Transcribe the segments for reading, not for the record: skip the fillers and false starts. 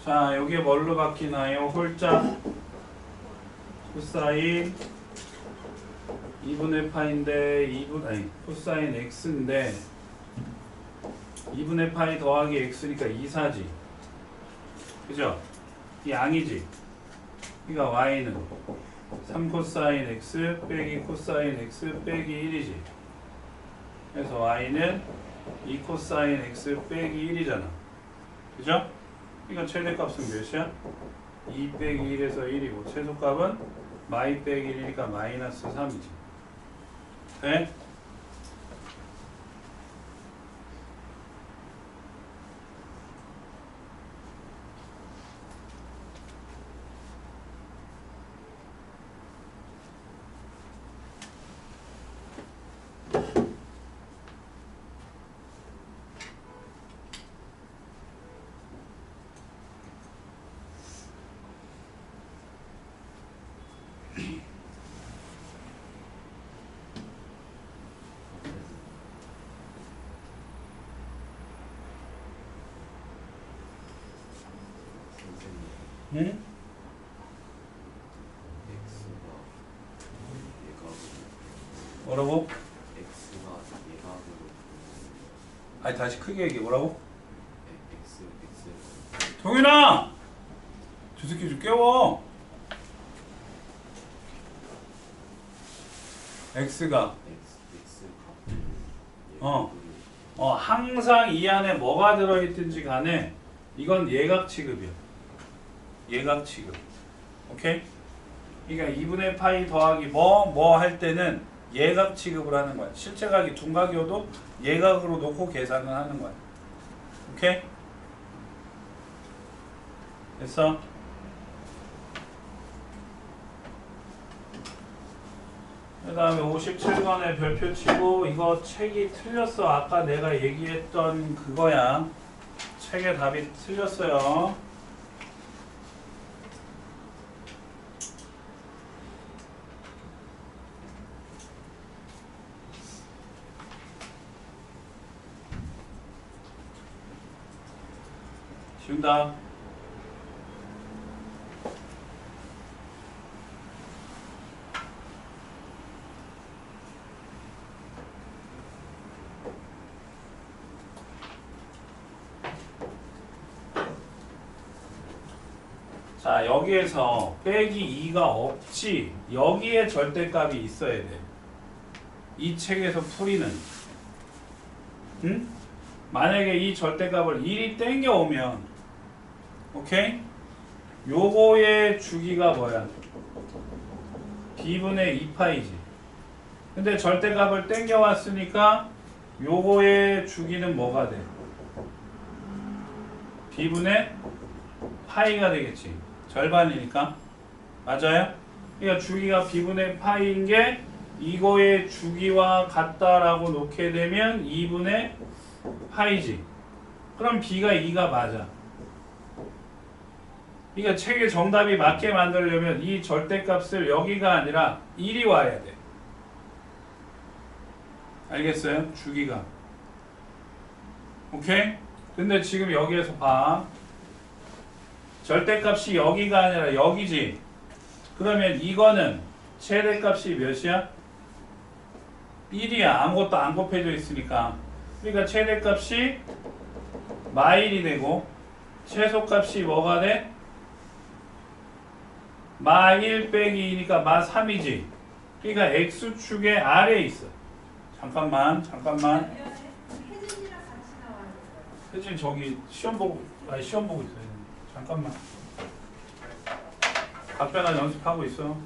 자, 여기에 뭘로 바뀌나요? 홀짝 코사인 2분의 파인데 2분 아니 코사인 x인데 2분의 파이 더하기 x니까 2사지. 그죠? 이 양이지. 그러니까 y는 3 코사인 x 빼기 코사인 x 빼기 1이지. 그래서 y는 2 코사인 x 빼기 1이잖아. 그죠? 그러니까 최대값은 몇이야? 2 빼기 1에서 1이고 최소값은 마이 빼기 1이니까 마이너스 3이지. 네? 응? 뭐라고? 아니 다시 크게 얘기해. 뭐라고? 동윤아! 저 새끼 좀 깨워. x가 항상 이 안에 뭐가 들어있든지 간에 이건 예각 취급이야. 예각 취급. 오케이? 그러니까 2분의 파이 더하기 뭐 할 때는 예각 취급을 하는 거야. 실체각이 둔각이어도 예각으로 놓고 계산을 하는 거야. 오케이? 됐어? 그 다음에 57번에 별표 치고 이거 책이 틀렸어. 아까 내가 얘기했던 그거야. 책의 답이 틀렸어요. 지운다. 자, 여기에서 빼기 2가 없지. 여기에 절대값이 있어야 돼. 이 책에서 풀이는. 응? 만약에 이 절대값을 1이 땡겨오면 오케이? 요거의 주기가 뭐야? b분의 2파이지. 근데 절대값을 땡겨왔으니까 요거의 주기는 뭐가 돼? b분의 파이가 되겠지. 절반이니까. 맞아요? 그러니까 주기가 b분의 파이인 게 이거의 주기와 같다라고 놓게 되면 2분의 파이지. 그럼 b가 2가 맞아. 그러니까 책의 정답이 맞게 만들려면 이 절대값을 여기가 아니라 1이 와야 돼. 알겠어요? 주기가. 오케이? 근데 지금 여기에서 봐. 절대값이 여기가 아니라 여기지. 그러면 이거는 최대값이 몇이야? 1이야. 아무것도 안 곱해져 있으니까. 그러니까 최대값이 마1이 되고 최소값이 뭐가 돼? 마1 빼기 2니까 마3이지. 그러니까 x축의 아래에 있어. 잠깐만. 혜진 저기 시험 보고 있어요. 잠깐만. 답변한 연습하고 있어.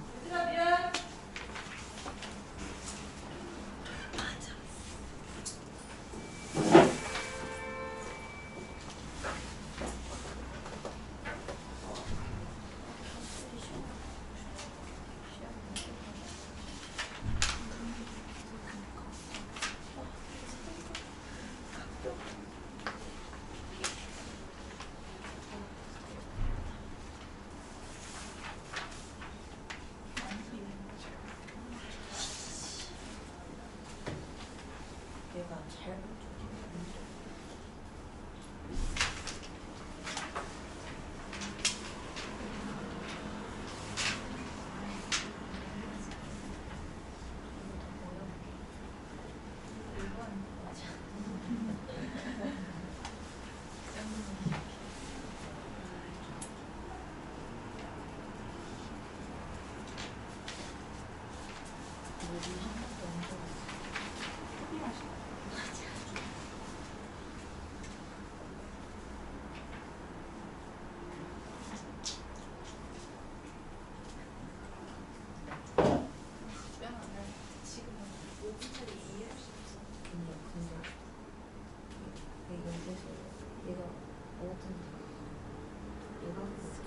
내가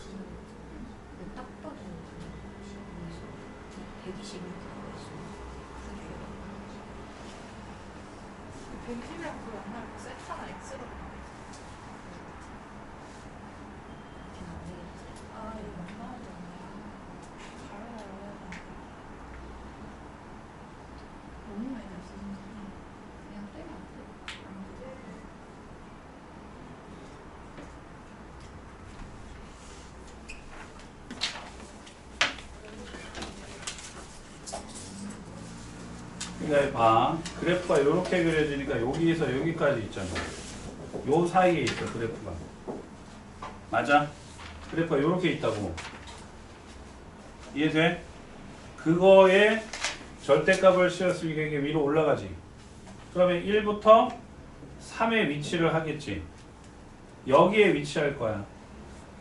지금 딱 봐도 120 이렇게 나와 있어. 120이랑 그 만나면 세타나 X로 걔는 안 되겠지. 아 이거 만나야 되네. 잘해야 너무 많이 났어 진짜. 그냥 떼면 안 돼. 안 돼. 그러니까 봐. 그래프가 이렇게 그려지니까 여기에서 여기까지 있잖아. 요 사이에 있어 그래프가. 맞아? 그래프가 이렇게 있다고. 이해돼? 그거에 절대값을 씌웠으니까 이게 위로 올라가지. 그러면 1부터 3의 위치를 하겠지. 여기에 위치할 거야.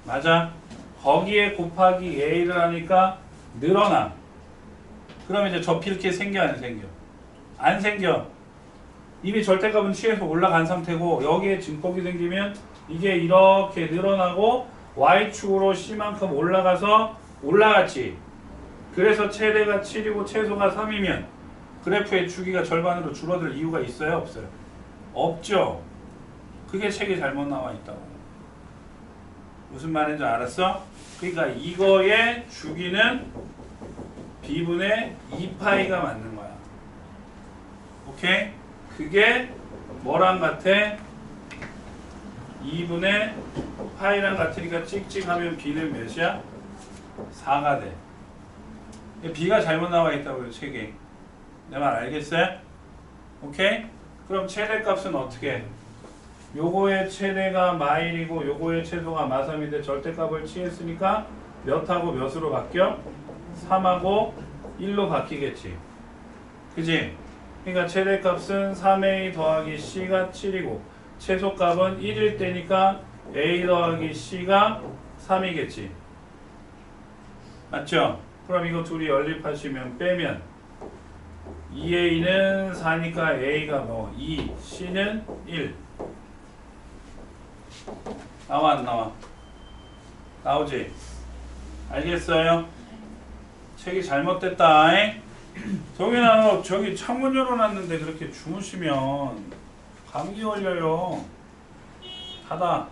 맞아? 거기에 곱하기 a를 하니까 늘어나. 그럼 이제 접히 이렇게 생겨 안 생겨? 안 생겨. 이미 절대값은 취해서 올라간 상태고 여기에 증폭이 생기면 이게 이렇게 늘어나고 y축으로 c만큼 올라가서 올라갔지. 그래서 최대가 7이고 최소가 3이면 그래프의 주기가 절반으로 줄어들 이유가 있어요? 없어요? 없죠. 그게 책에 잘못 나와 있다고. 무슨 말인지 알았어? 그러니까 이거의 주기는 b분의 2파이가 맞는 거야. 오케이? 그게 뭐랑 같아? 2분의 파이랑 같으니까 찍찍하면 b는 몇이야? 4가 돼. b가 잘못 나와 있다고요, 책에. 내 말 알겠어요? 오케이? 그럼 최대값은 어떻게 해? 요거의 최대가 마일이고 요거의 최소가 마3인데 절대값을 취했으니까 몇하고 몇으로 바뀌어? 3하고 1로 바뀌겠지. 그지? 그러니까 최대값은 3a 더하기 c가 7이고 최소값은 1일 때니까 a 더하기 c가 3이겠지. 맞죠? 그럼 이거 둘이 연립하시면 빼면 2a는 4니까 a가 뭐 2, c는 1. 나와 안 나와? 나오지? 알겠어요? 책이 잘못됐다. 정인아 너 저기 창문 열어놨는데 그렇게 주무시면 감기 걸려요. 닫아.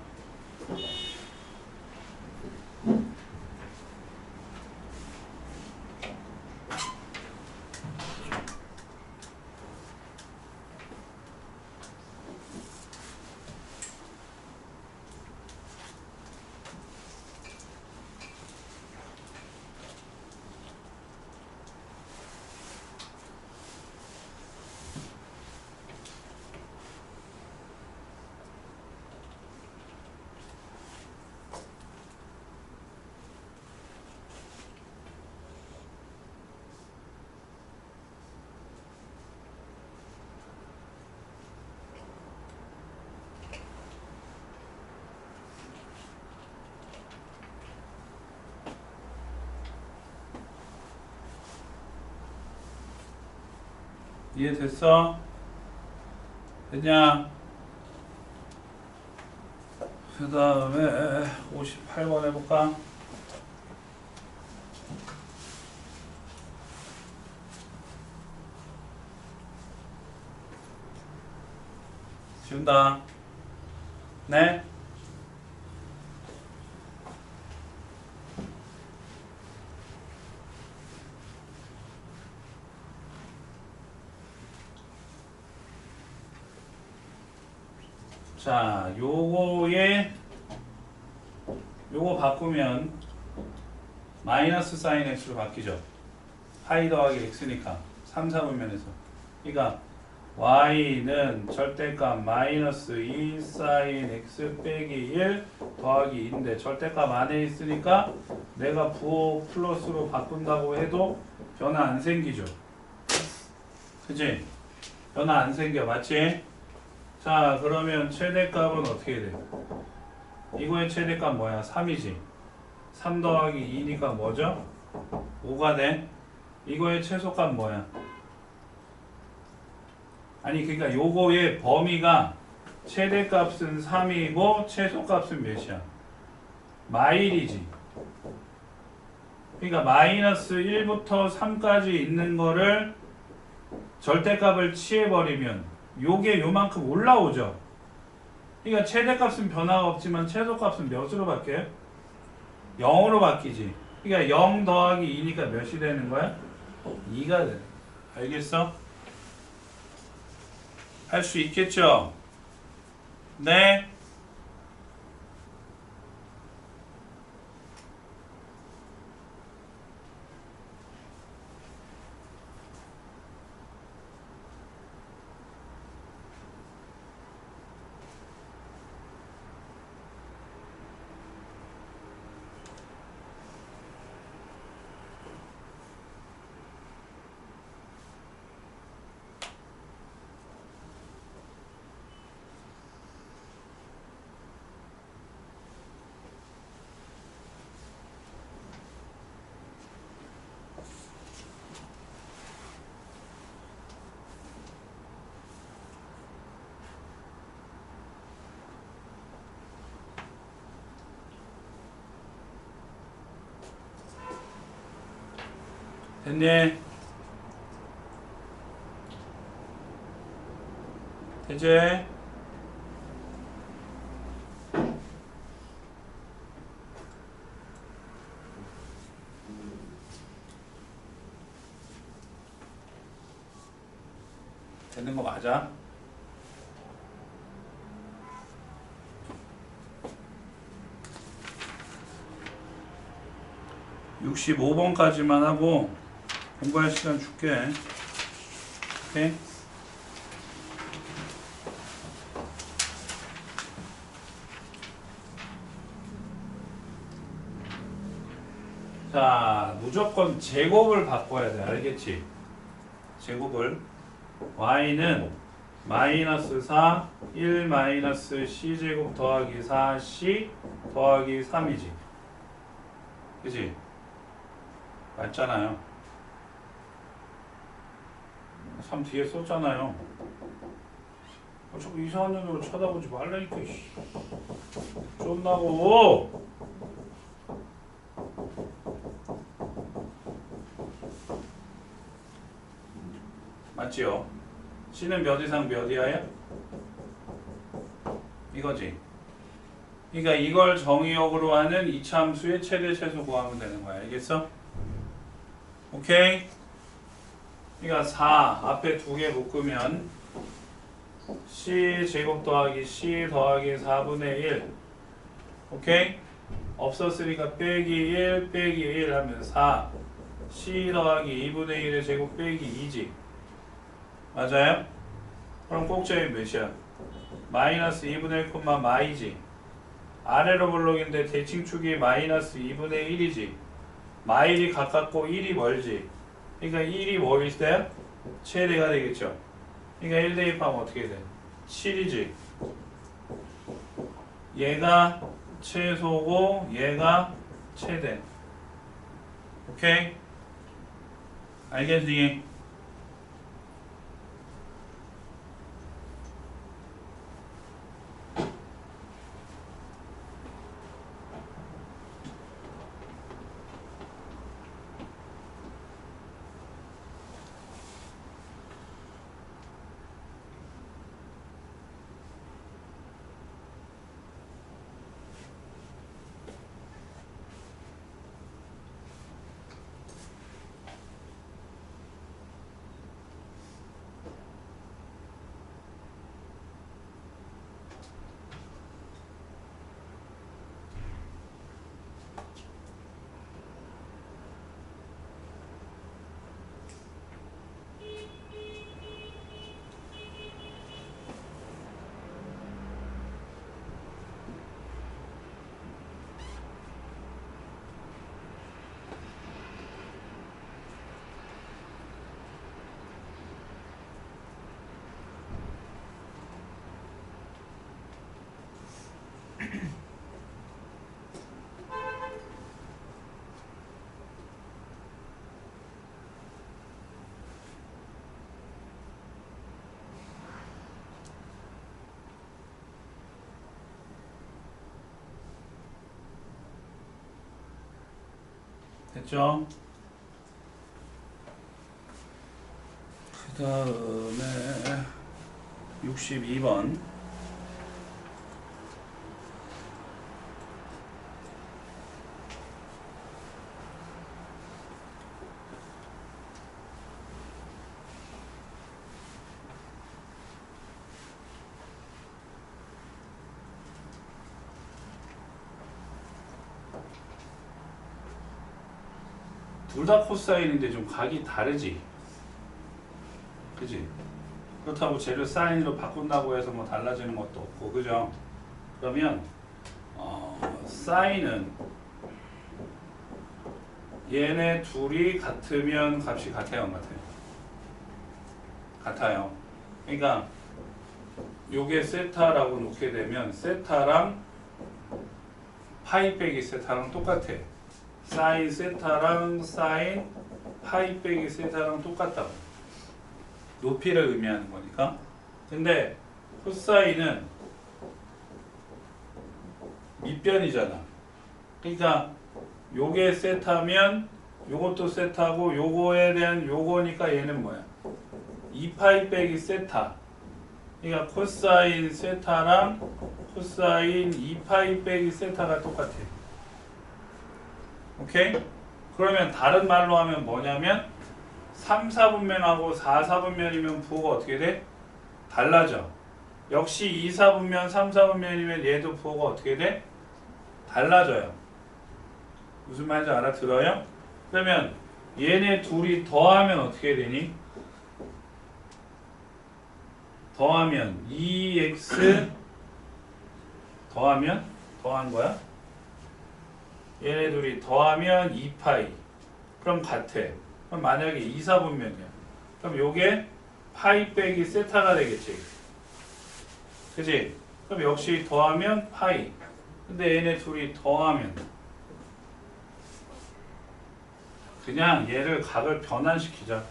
이해됐어? 됐냐? 그 다음에 58번 해볼까? 지운다. 네? 자, 요거 바꾸면 마이너스 사인 x로 바뀌죠. 파이 더하기 x니까 3, 4분면에서. 그러니까 y는 절대값 마이너스 2 사인 x 빼기 1 더하기 2인데 절대값 안에 있으니까 내가 부호 플러스로 바꾼다고 해도 변화 안 생기죠. 그치? 변화 안 생겨. 맞지? 자, 그러면 최대값은 어떻게 돼? 이거의 최대값 뭐야? 3이지. 3 더하기 2니까 뭐죠? 5가 돼. 이거의 최소값 뭐야? 아니 그러니까 요거의 범위가 최대값은 3이고 최소값은 몇이야? 마일이지. 그러니까 마이너스 1부터 3까지 있는 거를 절대값을 취해버리면 요게 요만큼 올라오죠. 그러니까 최대값은 변화가 없지만 최소값은 몇으로 바뀌어요? 0으로 바뀌지. 그러니까 0 더하기 2니까 몇이 되는 거야? 2가 돼. 알겠어? 할 수 있겠죠? 네. 됐니? 이제 되는 거 맞아? (65번까지만) 하고 공부할 시간 줄게. 오케이? 자, 무조건 제곱을 바꿔야 돼. 알겠지? 제곱을. y는 마이너스 4, 1 마이너스 c제곱 더하기 4c 더하기 3이지. 그치? 맞잖아요. 3 뒤에 썼잖아요. 자꾸 이상한 눈으로 쳐다보지 말라니까. 쫀다고. 맞지요? C는 몇 이상 몇 이하야? 이거지. 그러니까 이걸 정의역으로 하는 이차함수의 최대 최소 구하면 되는 거야. 알겠어? 오케이? 그러니까 4 앞에 두 개 묶으면 C 제곱 더하기 C 더하기 4분의 1. 오케이? 없었으니까 빼기 1 빼기 1 하면 4 C 더하기 2분의 1의 제곱 빼기 2지. 맞아요? 그럼 꼭지점이 몇이야? 마이너스 2분의 1, 마이지. 아래로 볼록인데 대칭축이 마이너스 2분의 1이지. 마일이 가깝고 1이 멀지. 그러니까 1이 뭐일 때? 최대가 되겠죠. 그러니까 1 대입하면 어떻게 돼? 7이지. 얘가 최소고 얘가 최대. 오케이? 알겠지? 됐죠? 그 다음에 62번. 둘 다 코사인인데 좀 각이 다르지? 그지? 그렇다고 쟤를 사인으로 바꾼다고 해서 뭐 달라지는 것도 없고, 그죠? 그러면 사인은 얘네 둘이 같으면 값이 같아요, 안 같아요? 같아요. 그러니까 요게 세타라고 놓게 되면 세타랑 파이 빼기 세타랑 똑같아. 사인 세타랑 사인 파이 빼기 세타랑 똑같다고. 높이를 의미하는 거니까. 근데 코사인은 밑변이잖아. 그러니까 요게 세타면 요것도 세타고 요거에 대한 요거니까 얘는 뭐야? 2파이 빼기 세타. 그러니까 코사인 세타랑 코사인 2파이 빼기 세타가 똑같아. 오케이? 그러면 다른 말로 하면 뭐냐면 3, 4분면하고 4, 4분면이면 부호가 어떻게 돼? 달라져. 역시 2, 4분면, 3, 4분면이면 얘도 부호가 어떻게 돼? 달라져요. 무슨 말인지 알아들어요? 그러면 얘네 둘이 더하면 어떻게 되니? 더하면 2x 더하면 더한 거야? 얘네 둘이 더하면 2파이. 그럼 같아. 그럼 만약에 2, 4분면이야. 그럼 요게 파이 빼기 세타가 되겠지. 그지? 그럼 역시 더하면 파이. 근데 얘네 둘이 더하면 그냥 얘를 각을 변환시키자.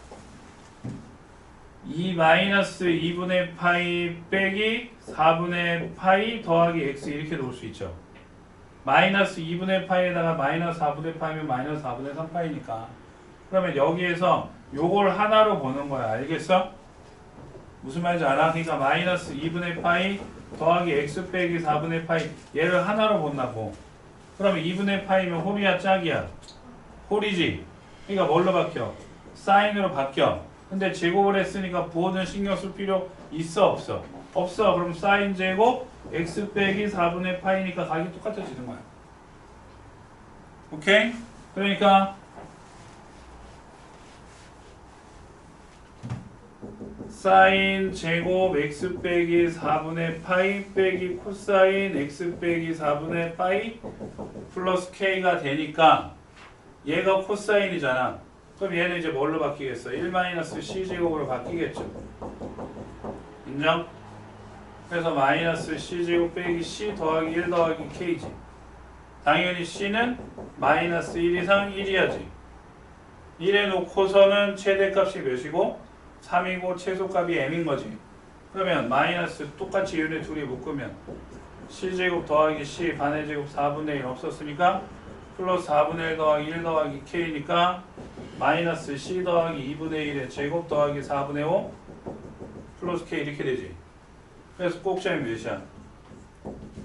2 마이너스 2분의 파이 빼기 4분의 파이 더하기 x 이렇게 놓을 수 있죠. 마이너스 2분의 파이에다가 마이너스 4분의 파이면 마이너스 4분의 3파이니까. 그러면 여기에서 요걸 하나로 보는 거야. 알겠어? 무슨 말인지 알아? 그러니까 마이너스 2분의 파이 더하기 x 빼기 4분의 파이 얘를 하나로 본다고. 그러면 2분의 파이면 홀이야 짝이야? 홀이지. 그러니까 뭘로 바뀌어? 사인으로 바뀌어. 근데 제곱을 했으니까 부호는 신경 쓸 필요 있어 없어? 없어. 그럼 사인 제곱 x 빼기 4분의 파이니까 각이 똑같아지는 거야. 오케이? 그러니까 사인 제곱 x 빼기 4분의 파이 빼기 코사인 x 빼기 4분의 파이 플러스 k가 되니까 얘가 코사인이잖아. 그럼 얘는 이제 뭘로 바뀌겠어? 1-c 제곱으로 바뀌겠죠. 인정? 그래서 마이너스 c 제곱 빼기 c 더하기 1 더하기 k지. 당연히 c는 마이너스 1 이상 1이야지. 1에 놓고서는 최대값이 몇이고 3이고 최소값이 m인 거지. 그러면 마이너스 똑같이 얘네 둘이 묶으면 c 제곱 더하기 c 반의 제곱 4분의 1 없었으니까 플러스 4분의 1 더하기 1 더하기 k니까 마이너스 c 더하기 2분의 1의 제곱 더하기 4분의 5 플러스 k 이렇게 되지. 그래서 꼭점이 몇이야?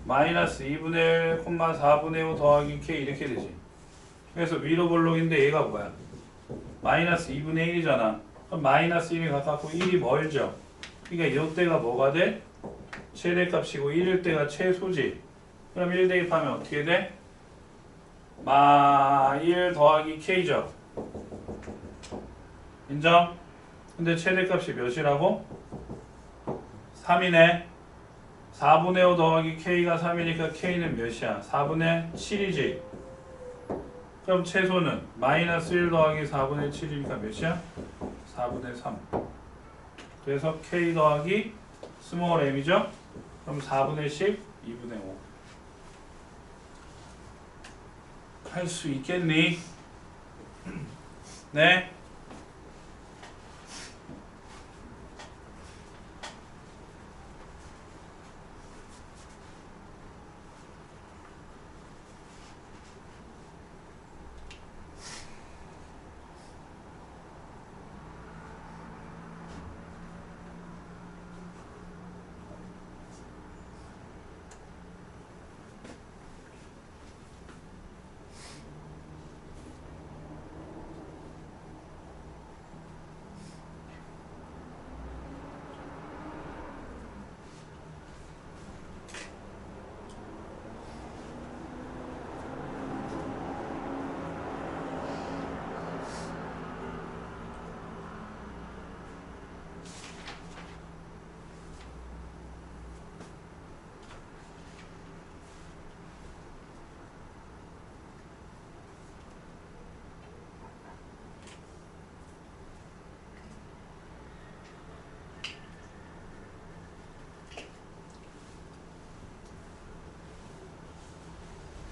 마이너스 2분의 1, 4분의 5 더하기 k 이렇게 되지. 그래서 위로 볼록인데 얘가 뭐야? 마이너스 2분의 1이잖아. 그럼 마이너스 1이 가깝고 1이 멀죠. 그러니까 이때가 뭐가 돼? 최대값이고 1일 때가 최소지. 그럼 1 대입하면 어떻게 돼? 마1 더하기 k죠. 인정? 근데 최대값이 몇이라고? 3이네. 4분의 5 더하기 k가 3이니까 k는 몇이야? 4분의 7이지. 그럼 최소는 마이너스 1 더하기 4분의 7이니까 몇이야? 4분의 3. 그래서 k 더하기 스몰 m이죠? 그럼 4분의 10, 2분의 5. 할 수 있겠니? 네?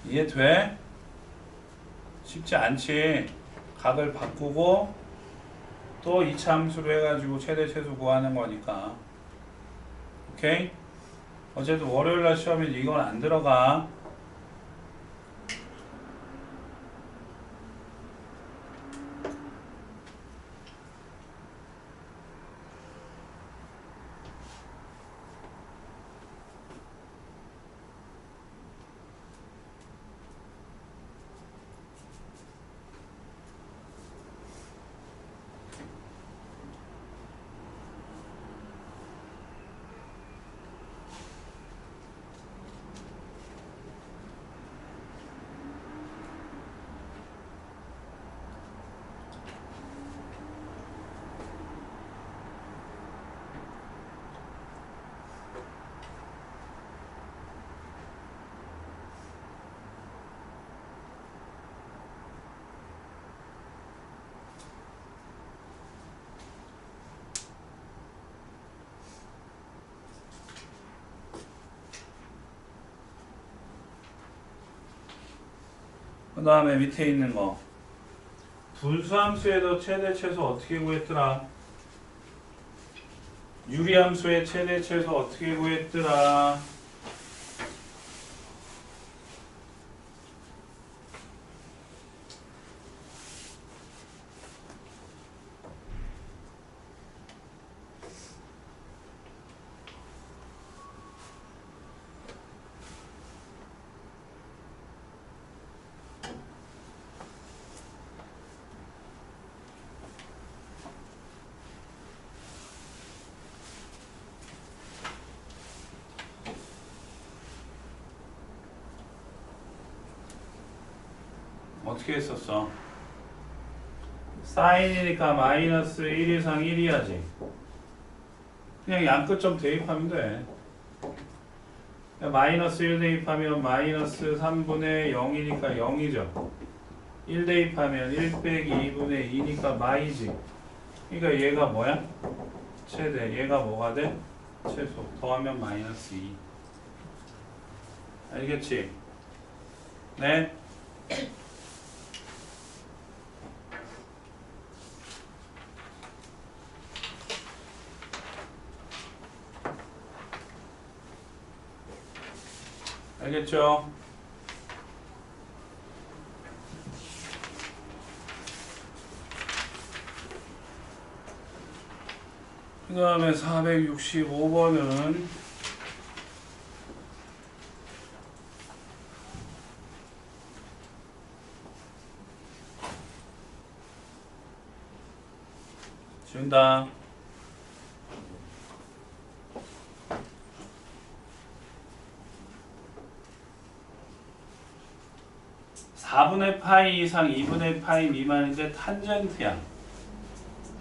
이해돼? 쉽지 않지. 각을 바꾸고 또 이차 함수로 해가지고 최대 최소 구하는 거니까. 오케이? 어제도 월요일날 시험에 이건 안 들어가. 그 다음에 밑에 있는 거 분수함수에도 최대 최소 어떻게 구했더라? 유리함수의 최대 최소 어떻게 구했더라? 어떻게 했었어? 사인이니까 마이너스 1 이상 1이야지. 그냥 양끝점 대입하면 돼. 마이너스 1 대입하면 마이너스 3분의 0이니까 0이죠. 1 대입하면 1 빼기 2분의 2니까 마이지. 그러니까 얘가 뭐야? 최대. 얘가 뭐가 돼? 최소. 더하면 마이너스 2. 알겠지? 네? 알겠죠? 그 다음에 465번은 준다. 4분의 파이 이상 2분의 파이 미만인데 탄젠트야.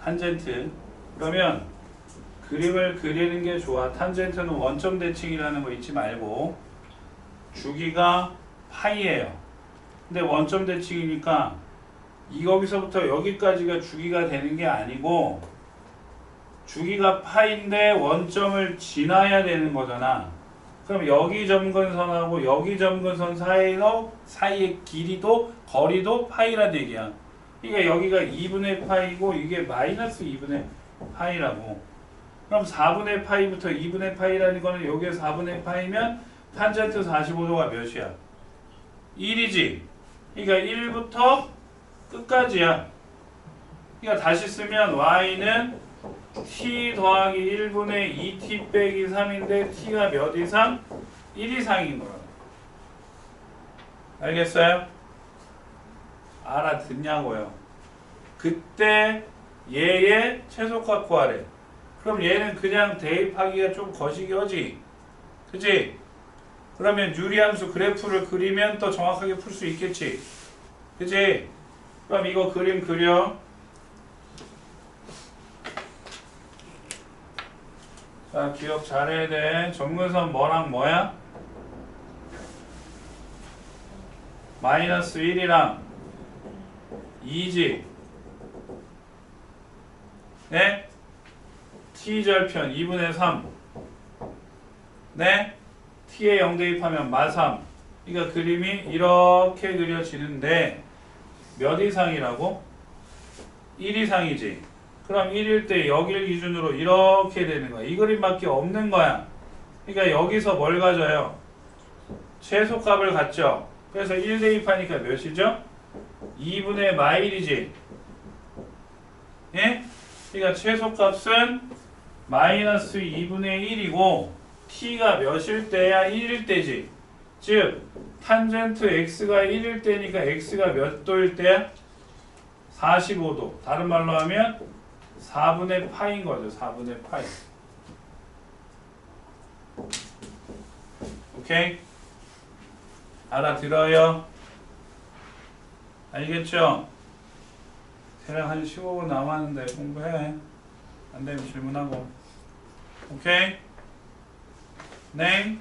탄젠트. 그러면 그림을 그리는 게 좋아. 탄젠트는 원점 대칭이라는 거 잊지 말고 주기가 파이예요. 근데 원점 대칭이니까 여기서부터 여기까지가 주기가 되는 게 아니고 주기가 파인데 원점을 지나야 되는 거잖아. 그럼 여기 점근선하고 여기 점근선 사이의 길이도 거리도 파이란 얘기야. 그러니까 여기가 2분의 파이고 이게 마이너스 2분의 파이라고. 그럼 4분의 파이부터 2분의 파이라는 거는 여기에 4분의 파이면 탄젠트 45도가 몇이야? 1이지. 그러니까 1부터 끝까지야. 그러니까 다시 쓰면 y는 t 더하기 1분의 2t 빼기 3인데 t가 몇 이상? 1 이상인 거야. 알겠어요? 알아듣냐고요. 그때 얘의 최소값 구하래. 그럼 얘는 그냥 대입하기가 좀 거시기하지. 그치? 그러면 유리함수 그래프를 그리면 더 정확하게 풀 수 있겠지. 그치? 그럼 이거 그림 그려. 자, 기억 잘해야 돼. 점근선 뭐랑 뭐야? 마이너스 1이랑 2지. 네? t절편 2분의 3. 네? t에 0 대입하면 마3. 그러니까 그림이 이렇게 그려지는데 몇 이상이라고? 1 이상이지. 그럼 1일 때 여기를 기준으로 이렇게 되는 거야. 이 그림밖에 없는 거야. 그러니까 여기서 뭘 가져요? 최소값을 갖죠. 그래서 1 대입하니까 몇이죠? 2분의 마일이지. 예? 그러니까 최소값은 마이너스 2분의 1이고 t가 몇일 때야? 1일 때지. 즉 탄젠트 x가 1일 때니까 x가 몇 도일 때야? 45도. 다른 말로 하면 4분의 파인 거죠. 4분의 파이. 오케이? 알아들어요? 알겠죠? 대략 한 15분 남았는데 공부해. 안 되면 질문하고. 오케이? 네?